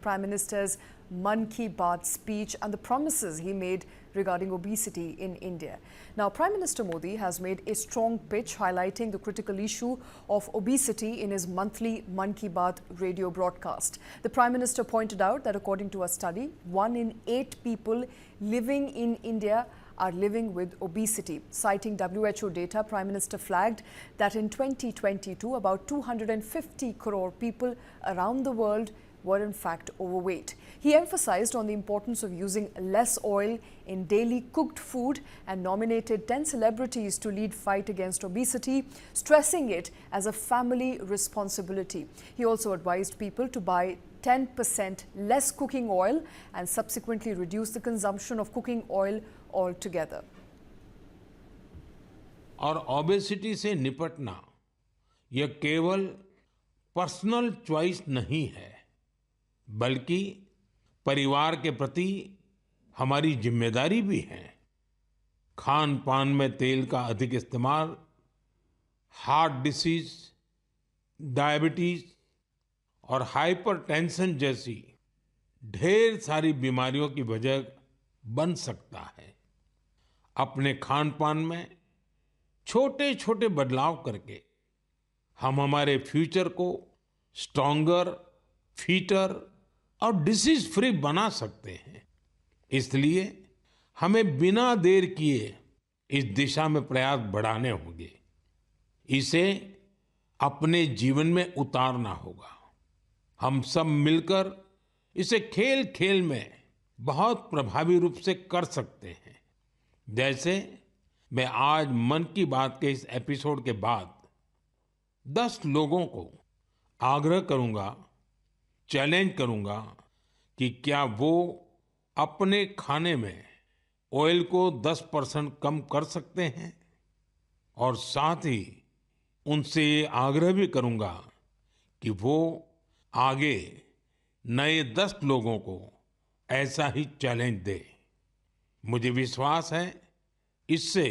Prime Minister's Mann Ki Baat speech and the promises he made regarding obesity in India. Now, Prime Minister Modi has made a strong pitch highlighting the critical issue of obesity in his monthly Mann Ki Baat radio broadcast. The Prime Minister pointed out that according to a study, 1 in 8 people living in India are living with obesity. Citing WHO data, Prime Minister flagged that in 2022, about 250 crore people around the world were in fact overweight. He emphasized on the importance of using less oil in daily cooked food and nominated 10 celebrities to lead fight against obesity, stressing it as a family responsibility. He also advised people to buy 10% less cooking oil and subsequently reduce the consumption of cooking oil altogether. और obesity से निपटना यह केवल personal choice नहीं है, बल्कि परिवार के प्रति हमारी जिम्मेदारी भी है। खान पान में तेल का अधिक इस्तेमाल हार्ट डिसीज, डायबिटीज और हाइपरटेंशन जैसी ढेर सारी बीमारियों की वजह बन सकता है। अपने खान पान में छोटे छोटे बदलाव करके हम हमारे फ्यूचर को स्ट्रॉन्गर, फिटर और डिसीज फ्री बना सकते हैं। इसलिए हमें बिना देर किए इस दिशा में प्रयास बढ़ाने होंगे। इसे अपने जीवन में उतारना होगा। हम सब मिलकर इसे खेल खेल में बहुत प्रभावी रूप से कर सकते हैं। जैसे मैं आज मन की बात के इस एपिसोड के बाद 10 लोगों को आग्रह करूंगा, चैलेंज करूंगा कि क्या वो अपने खाने में ऑयल को 10% कम कर सकते हैं, और साथ ही उनसे ये आग्रह भी करूंगा कि वो आगे नए 10 लोगों को ऐसा ही चैलेंज दे। मुझे विश्वास है इससे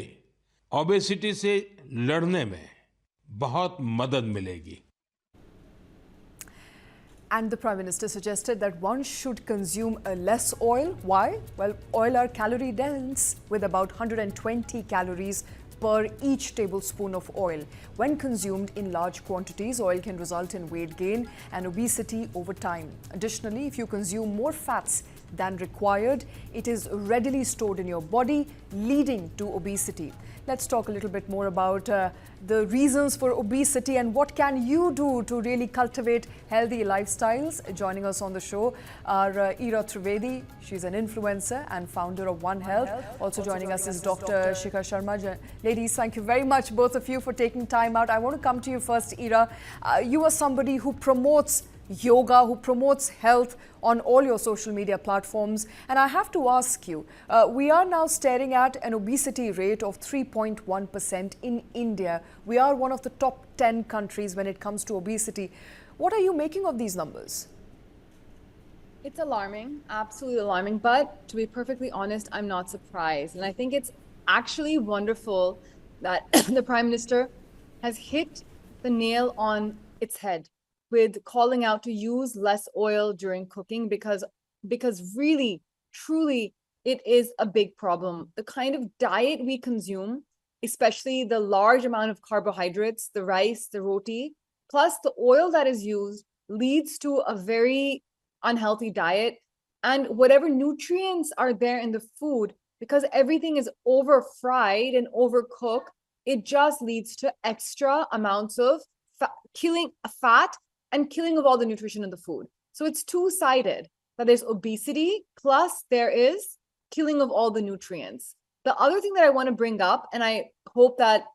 ओबेसिटी से लड़ने में बहुत मदद मिलेगी। And the Prime Minister suggested that one should consume less oil. Why? Well, oil are calorie dense with about 120 calories per each tablespoon of oil. When consumed in large quantities, oil can result in weight gain and obesity over time. Additionally, if you consume more fats than required, it is readily stored in your body, leading to obesity. Let's talk a little bit more about the reasons for obesity and what can you do to really cultivate healthy lifestyles. Joining us on the show are Trivedi. She's an influencer and founder of OneHealth. Also joining us is Dr. Shikha Sharma. Ladies, thank you very much, both of you, for taking time out. I want to come to you first, Ira. You are somebody who promotes yoga, who promotes health on all your social media platforms. And I have to ask you, we are now staring at an obesity rate of 3.1% in India. We are one of the top 10 countries when it comes to obesity. What are you making of these numbers? It's alarming, absolutely alarming. But to be perfectly honest, I'm not surprised. And I think it's actually wonderful that the Prime Minister has hit the nail on its head with calling out to use less oil during cooking, because really, truly, it is a big problem. The kind of diet we consume, especially the large amount of carbohydrates, the rice, the roti, plus the oil that is used, leads to a very unhealthy diet. And whatever nutrients are there in the food, because everything is over fried and overcooked, it just leads to extra amounts of killing fat and killing of all the nutrition in the food. So it's two-sided, that there's obesity plus there is killing of all the nutrients. The other thing that I want to bring up, and I hope that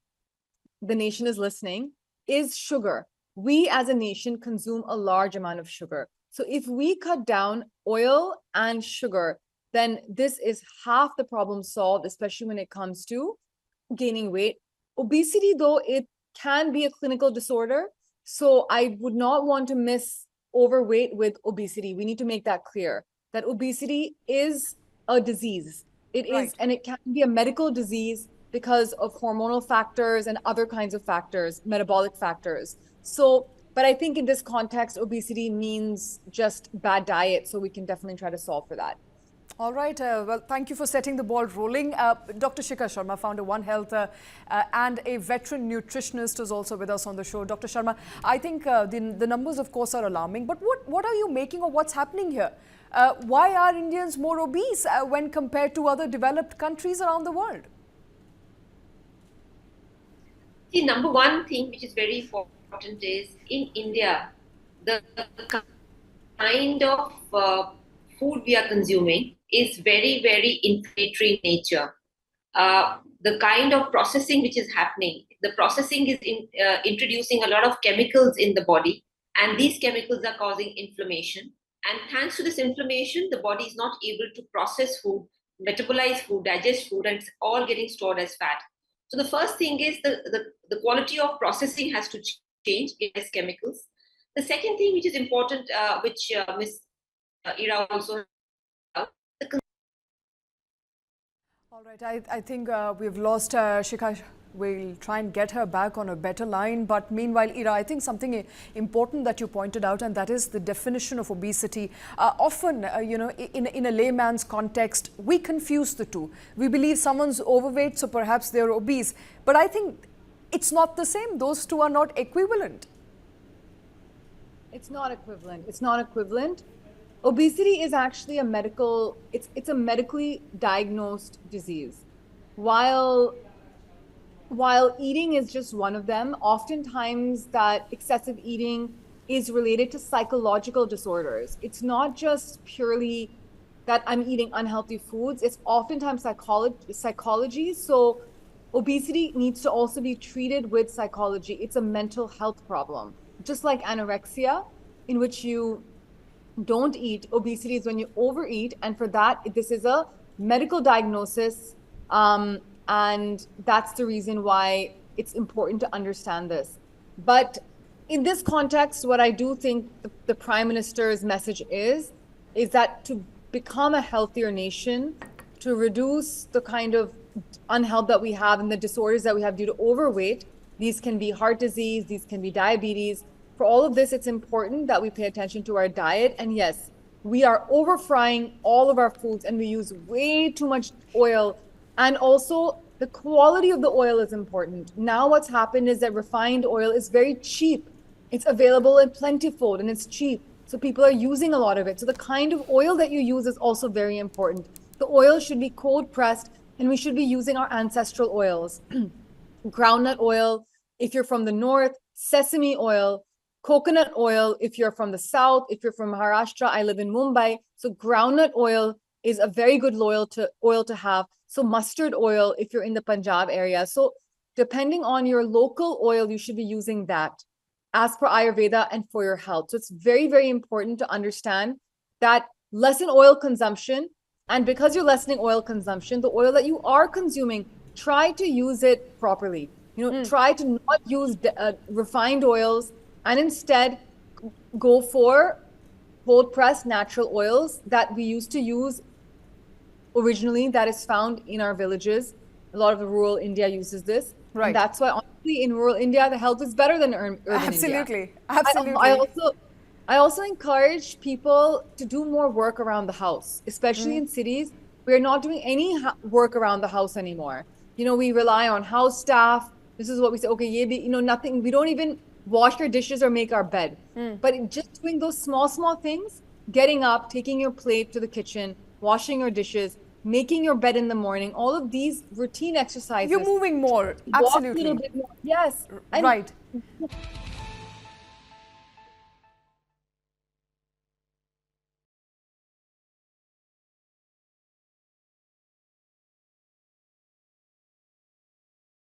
the nation is listening, is sugar. We as a nation consume a large amount of sugar. So if we cut down oil and sugar, then this is half the problem solved, especially when it comes to gaining weight. Obesity, though, it can be a clinical disorder. So I would not want to miss overweight with obesity. We need to make that clear, that obesity is a disease. It is, and it can be a medical disease because of hormonal factors and other kinds of factors, metabolic factors. So But I think in this context, obesity means just bad diet. So we can definitely try to solve for that. All right. Well, thank you for setting the ball rolling. Dr. Shikha Sharma, founder OneHealth, and a veteran nutritionist, is also with us on the show. Dr. Sharma, I think the numbers, of course, are alarming. But what are you making of what's happening here? Why are Indians more obese when compared to other developed countries around the world? The number one thing which is very important is in India, the kind of food we are consuming is very, very inflammatory in nature. The kind of processing which is happening, the processing is introducing a lot of chemicals in the body, and these chemicals are causing inflammation. And thanks to this inflammation, the body is not able to process food, metabolize food, digest food, and it's all getting stored as fat. So the first thing is the quality of processing has to change as chemicals. The second thing which is important, which Ms. Ira also All right, I think we've lost Shikha. We'll try and get her back on a better line. But meanwhile, Ira, I think something important that you pointed out, and that is the definition of obesity. Often, in a layman's context, we confuse the two. We believe someone's overweight, so perhaps they're obese. But I think it's not the same. Those two are not equivalent. It's not equivalent. It's not equivalent. Obesity is actually a it's a medically diagnosed disease. While eating is just one of them, oftentimes that excessive eating is related to psychological disorders. It's not just purely that I'm eating unhealthy foods. It's oftentimes psychology. So obesity needs to also be treated with psychology. It's a mental health problem. Just like anorexia, in which you don't eat. Obesity is when you overeat, and for that, this is a medical diagnosis, and that's the reason why it's important to understand this. But in this context, what I do think the Prime Minister's message is that to become a healthier nation, to reduce the kind of unhealth that we have and the disorders that we have due to overweight, these can be heart disease, these can be diabetes. For all of this, it's important that we pay attention to our diet. And yes, we are over frying all of our foods and we use way too much oil. And also the quality of the oil is important. Now what's happened is that refined oil is very cheap. It's available in plentiful and it's cheap. So people are using a lot of it. So the kind of oil that you use is also very important. The oil should be cold pressed and we should be using our ancestral oils. Groundnut oil, if you're from the north, sesame oil, coconut oil, if you're from the south, if you're from Maharashtra, I live in Mumbai. So groundnut oil is a very good oil to have. So mustard oil, if you're in the Punjab area. So depending on your local oil, you should be using that as per Ayurveda and for your health. So it's very, very important to understand that lessen oil consumption. And because you're lessening oil consumption, the oil that you are consuming, try to use it properly. Try to not use refined oils, and instead go for cold pressed natural oils that we used to use originally, that is found in our villages. A lot of the rural India uses this. Right. And that's why honestly in rural India, the health is better than urban India. Absolutely. I also encourage people to do more work around the house, especially in cities. We're not doing any work around the house anymore. We rely on house staff. This is what we say, okay, nothing, we don't even wash our dishes or make our bed. But just doing those small things, getting up, taking your plate to the kitchen, washing your dishes, making your bed in the morning, all of these routine exercises. You're moving more. Absolutely. Walk a little bit more. Yes. Right.